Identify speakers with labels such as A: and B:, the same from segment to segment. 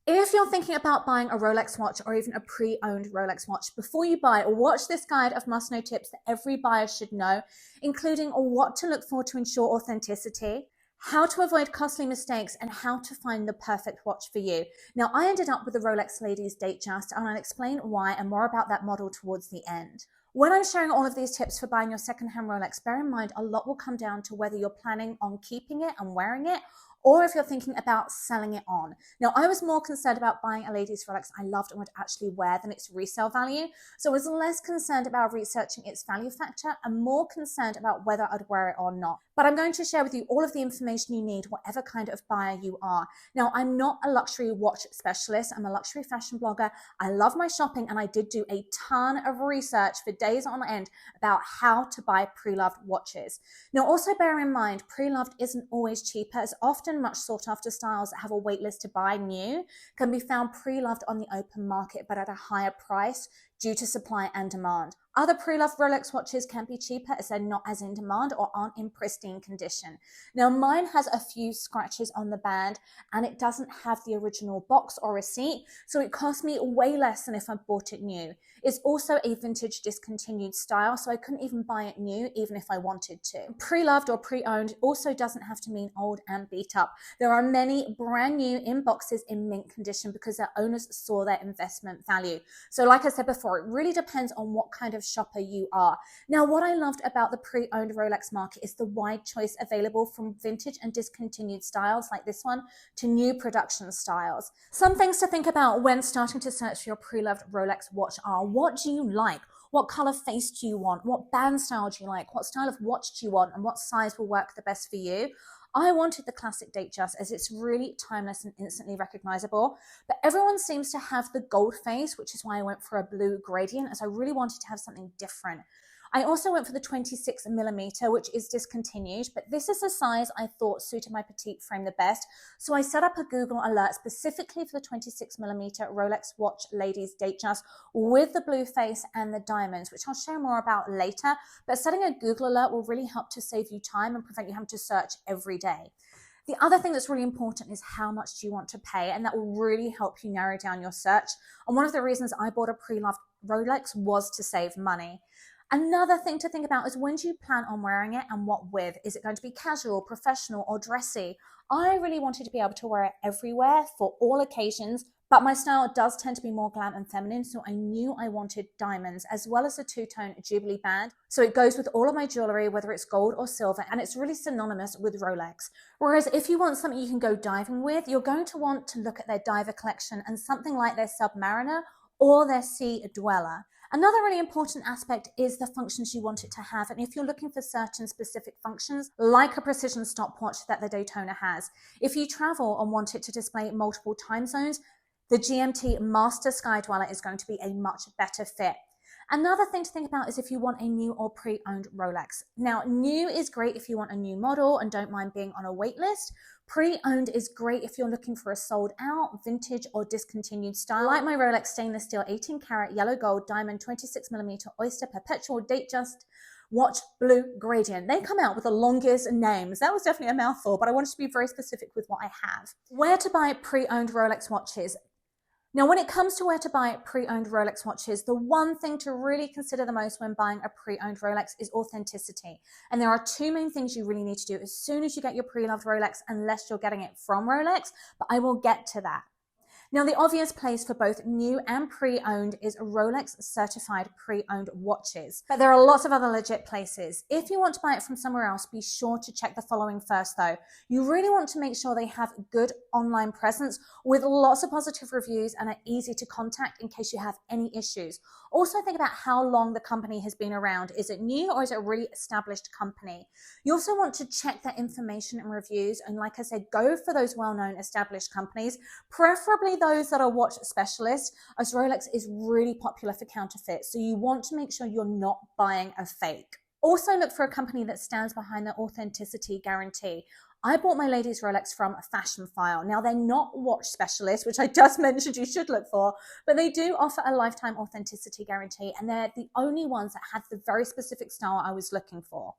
A: If you're thinking about buying a Rolex watch or even a pre-owned Rolex watch, before you buy, watch this guide of must-know tips that every buyer should know, including what to look for to ensure authenticity, how to avoid costly mistakes, and how to find the perfect watch for you. Now, I ended up with the Rolex Ladies Datejust, and I'll explain why and more about that model towards the end. When I'm sharing all of these tips for buying your secondhand Rolex, bear in mind a lot will come down to whether you're planning on keeping it and wearing it, or if you're thinking about selling it on. Now, I was more concerned about buying a ladies Rolex I loved and would actually wear than its resale value. So I was less concerned about researching its value factor and more concerned about whether I'd wear it or not. But I'm going to share with you all of the information you need, whatever kind of buyer you are. Now, I'm not a luxury watch specialist. I'm a luxury fashion blogger. I love my shopping, and I did do a ton of research for days on end about how to buy pre-loved watches. Now, also bear in mind, pre-loved isn't always cheaper, as often much sought after styles that have a wait list to buy new can be found pre-loved on the open market, but at a higher price due to supply and demand. Other pre-loved Rolex watches can be cheaper as they're not as in demand or aren't in pristine condition. Now, mine has a few scratches on the band and it doesn't have the original box or receipt, so it cost me way less than if I bought it new. It's also a vintage discontinued style, so I couldn't even buy it new even if I wanted to. Pre-loved or pre-owned also doesn't have to mean old and beat up. There are many brand new in boxes in mint condition because their owners saw their investment value. So like I said before, it really depends on what kind of shopper you are. Now, what I loved about the pre-owned Rolex market is the wide choice available from vintage and discontinued styles like this one to new production styles. Some things to think about when starting to search for your pre-loved Rolex watch are: what do you like? What color face do you want? What band style do you like? What style of watch do you want? And what size will work the best for you? I wanted the classic Datejust as it's really timeless and instantly recognizable, but everyone seems to have the gold face, which is why I went for a blue gradient, as I really wanted to have something different. I also went for the 26mm, which is discontinued, but this is the size I thought suited my petite frame the best. So I set up a Google alert specifically for the 26mm Rolex Watch Ladies Datejust with the blue face and the diamonds, which I'll share more about later. But setting a Google alert will really help to save you time and prevent you having to search every day. The other thing that's really important is how much do you want to pay, and that will really help you narrow down your search. And one of the reasons I bought a pre-loved Rolex was to save money. Another thing to think about is, when do you plan on wearing it and what with? Is it going to be casual, professional, or dressy? I really wanted to be able to wear it everywhere for all occasions, but my style does tend to be more glam and feminine, so I knew I wanted diamonds as well as a two-tone Jubilee band. So it goes with all of my jewelry, whether it's gold or silver, and it's really synonymous with Rolex. Whereas if you want something you can go diving with, you're going to want to look at their diver collection and something like their Submariner or their Sea Dweller. Another really important aspect is the functions you want it to have, and if you're looking for certain specific functions, like a precision stopwatch that the Daytona has. If you travel and want it to display multiple time zones, the GMT Master Sky Dweller is going to be a much better fit. Another thing to think about is if you want a new or pre-owned Rolex. Now, new is great if you want a new model and don't mind being on a wait list. Pre-owned is great if you're looking for a sold out, vintage, or discontinued style, like my Rolex stainless steel 18 karat yellow gold diamond 26mm oyster perpetual Datejust watch blue gradient. They come out with the longest names. That was definitely a mouthful, but I wanted to be very specific with what I have. Where to buy pre-owned Rolex watches? Now, when it comes to where to buy pre-owned Rolex watches, the one thing to really consider the most when buying a pre-owned Rolex is authenticity. And there are two main things you really need to do as soon as you get your pre-loved Rolex, unless you're getting it from Rolex, but I will get to that. Now, the obvious place for both new and pre-owned is Rolex certified pre-owned watches, but there are lots of other legit places. If you want to buy it from somewhere else, be sure to check the following first though. You really want to make sure they have good online presence with lots of positive reviews and are easy to contact in case you have any issues. Also think about how long the company has been around. Is it new or is it a really established company? You also want to check their information and reviews, and like I said, go for those well-known established companies, preferably those that are watch specialists, as Rolex is really popular for counterfeits, so you want to make sure you're not buying a fake. Also look for a company that stands behind their authenticity guarantee. I bought my ladies Rolex from Fashion File. Now, they're not watch specialists, which I just mentioned you should look for, but they do offer a lifetime authenticity guarantee, and they're the only ones that had the very specific style I was looking for.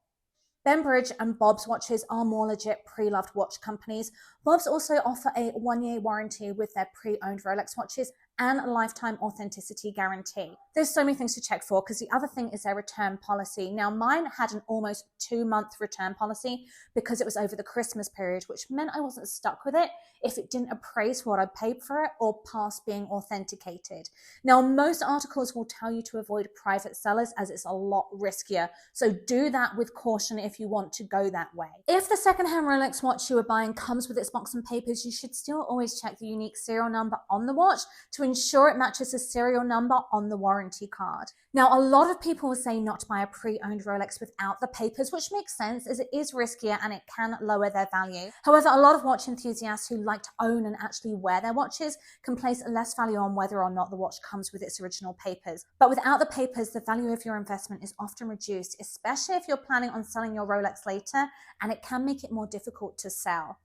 A: Bembridge and Bob's watches are more legit pre-loved watch companies. Bob's also offer a 1-year warranty with their pre-owned Rolex watches and a lifetime authenticity guarantee. There's so many things to check for because the other thing is their return policy. Now mine had an almost 2-month return policy because it was over the Christmas period, which meant I wasn't stuck with it if it didn't appraise what I paid for it or pass being authenticated. Now most articles will tell you to avoid private sellers as it's a lot riskier. So do that with caution if you want to go that way. If the secondhand Rolex watch you are buying comes with its box and papers, you should still always check the unique serial number on the watch to ensure it matches the serial number on the warranty card. Now, a lot of people will say not to buy a pre-owned Rolex without the papers, which makes sense as it is riskier and it can lower their value. However, a lot of watch enthusiasts who like to own and actually wear their watches can place less value on whether or not the watch comes with its original papers. But without the papers, the value of your investment is often reduced, especially if you're planning on selling your Rolex later, and it can make it more difficult to sell.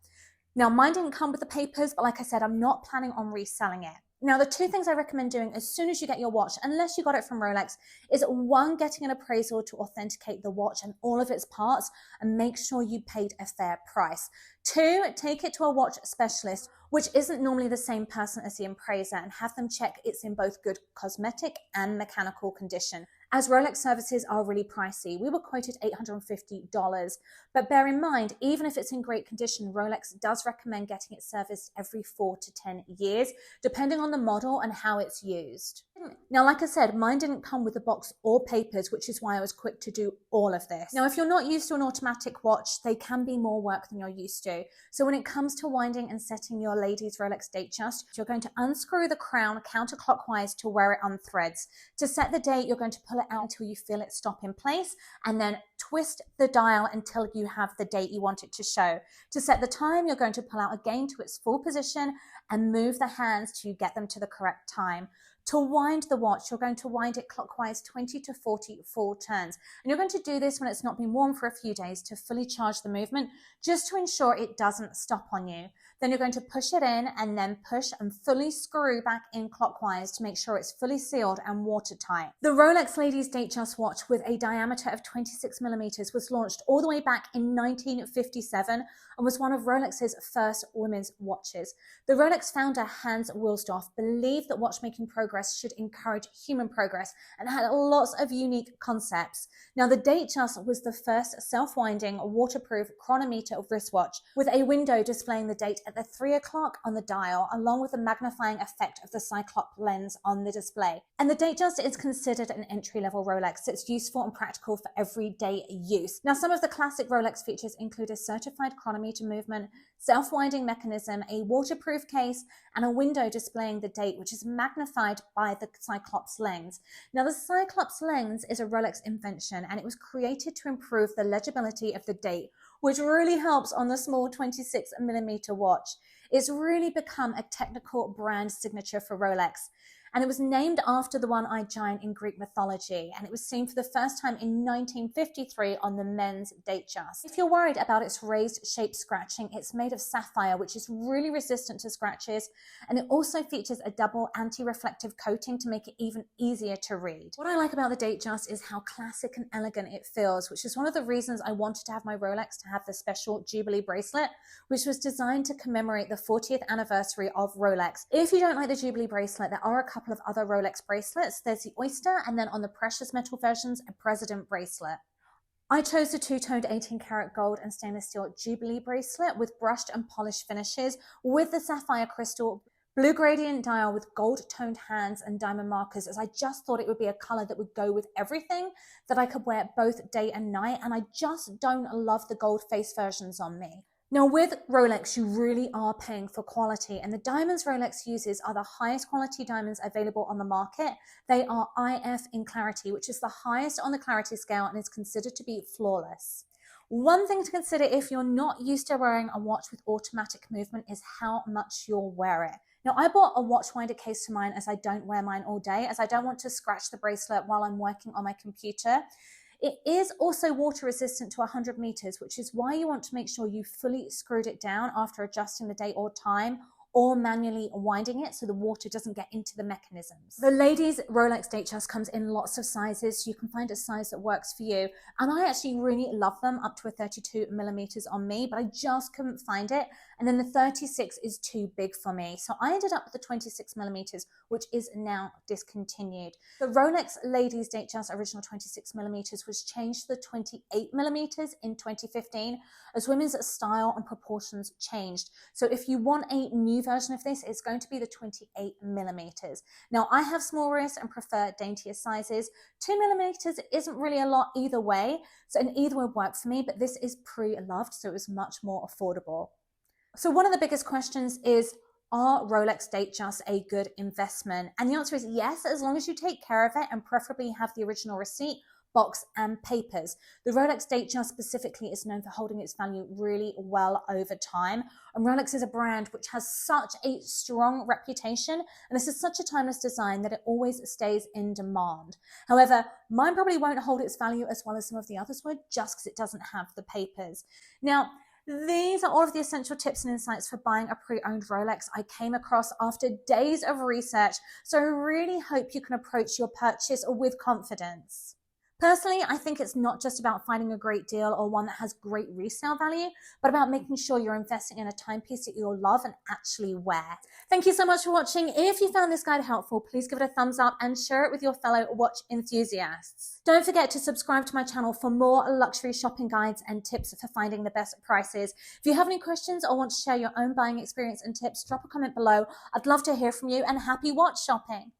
A: Now, mine didn't come with the papers, but like I said, I'm not planning on reselling it. Now, the 2 things I recommend doing as soon as you get your watch, unless you got it from Rolex, is 1, getting an appraisal to authenticate the watch and all of its parts and make sure you paid a fair price. 2, take it to a watch specialist, which isn't normally the same person as the appraiser, and have them check it's in both good cosmetic and mechanical condition, as Rolex services are really pricey. We were quoted $850, but bear in mind, even if it's in great condition, Rolex does recommend getting it serviced every 4 to 10 years, depending on the model and how it's used. Now, like I said, mine didn't come with a box or papers, which is why I was quick to do all of this. Now, if you're not used to an automatic watch, they can be more work than you're used to. So when it comes to winding and setting your ladies Rolex Datejust, you're going to unscrew the crown counterclockwise to wear it on threads. To set the date, you're going to pull it out until you feel it stop in place, and then twist the dial until you have the date you want it to show. To set the time, you're going to pull out again to its full position and move the hands to get them to the correct time. To wind the watch, you're going to wind it clockwise 20 to 40 full turns. And you're going to do this when it's not been worn for a few days to fully charge the movement, just to ensure it doesn't stop on you. Then you're going to push it in and then push and fully screw back in clockwise to make sure it's fully sealed and watertight. The Rolex Ladies Datejust watch with a diameter of 26 millimeters was launched all the way back in 1957 and was one of Rolex's first women's watches. The Rolex founder Hans Wilsdorf believed that watchmaking progress should encourage human progress and had lots of unique concepts. Now, the Datejust was the first self-winding, waterproof chronometer wristwatch with a window displaying the date at the 3 o'clock on the dial, along with the magnifying effect of the cyclops lens on the display. And the Datejust is considered an entry-level Rolex that's useful and practical for everyday use. Now, some of the classic Rolex features include a certified chronometer movement, self-winding mechanism, a waterproof case, and a window displaying the date, which is magnified by the cyclops lens. Now, the cyclops lens is a Rolex invention, and it was created to improve the legibility of the date, which really helps on the small 26 millimeter watch. It's really become a technical brand signature for Rolex. And it was named after the one-eyed giant in Greek mythology, and it was seen for the first time in 1953 on the men's Datejust. If you're worried about its raised shape scratching, it's made of sapphire, which is really resistant to scratches, and it also features a double anti-reflective coating to make it even easier to read. What I like about the Datejust is how classic and elegant it feels, which is one of the reasons I wanted to have my Rolex to have the special Jubilee bracelet, which was designed to commemorate the 40th anniversary of Rolex. If you don't like the Jubilee bracelet, there are a couple of other Rolex bracelets. There's the Oyster, and then on the precious metal versions, a President bracelet. I chose the two-toned 18-karat gold and stainless steel Jubilee bracelet with brushed and polished finishes with the sapphire crystal, blue gradient dial with gold-toned hands and diamond markers, as I just thought it would be a color that would go with everything, that I could wear both day and night, and I just don't love the gold face versions on me. Now, with Rolex, you really are paying for quality, and the diamonds Rolex uses are the highest quality diamonds available on the market. They are IF in clarity, which is the highest on the clarity scale and is considered to be flawless. One thing to consider if you're not used to wearing a watch with automatic movement is how much you'll wear it. Now, I bought a watch winder case for mine as I don't wear mine all day, as I don't want to scratch the bracelet while I'm working on my computer. It is also water resistant to 100 meters, which is why you want to make sure you fully screwed it down after adjusting the date or time or manually winding it so the water doesn't get into the mechanisms. The ladies Rolex Datejust comes in lots of sizes, so you can find a size that works for you. And I actually really love them up to a 32 millimeters on me, but I just couldn't find it. And then the 36 is too big for me. So I ended up with the 26 millimeters, which is now discontinued. The Rolex Ladies Datejust original 26 millimeters was changed to the 28 millimeters in 2015 as women's style and proportions changed. So if you want a new version of this, it's going to be the 28 millimeters. Now I have small wrists and prefer daintier sizes. 2 millimeters isn't really a lot either way, so and either would work for me, but this is pre-loved, so it was much more affordable. So one of the biggest questions is, are Rolex Datejust a good investment? And the answer is yes, as long as you take care of it and preferably have the original receipt, box and papers. The Rolex Datejust specifically is known for holding its value really well over time. And Rolex is a brand which has such a strong reputation, and this is such a timeless design that it always stays in demand. However, mine probably won't hold its value as well as some of the others would, just because it doesn't have the papers. Now, these are all of the essential tips and insights for buying a pre-owned Rolex I came across after days of research, so I really hope you can approach your purchase with confidence. Personally, I think it's not just about finding a great deal or one that has great resale value, but about making sure you're investing in a timepiece that you'll love and actually wear. Thank you so much for watching. If you found this guide helpful, please give it a thumbs up and share it with your fellow watch enthusiasts. Don't forget to subscribe to my channel for more luxury shopping guides and tips for finding the best prices. If you have any questions or want to share your own buying experience and tips, drop a comment below. I'd love to hear from you, and happy watch shopping.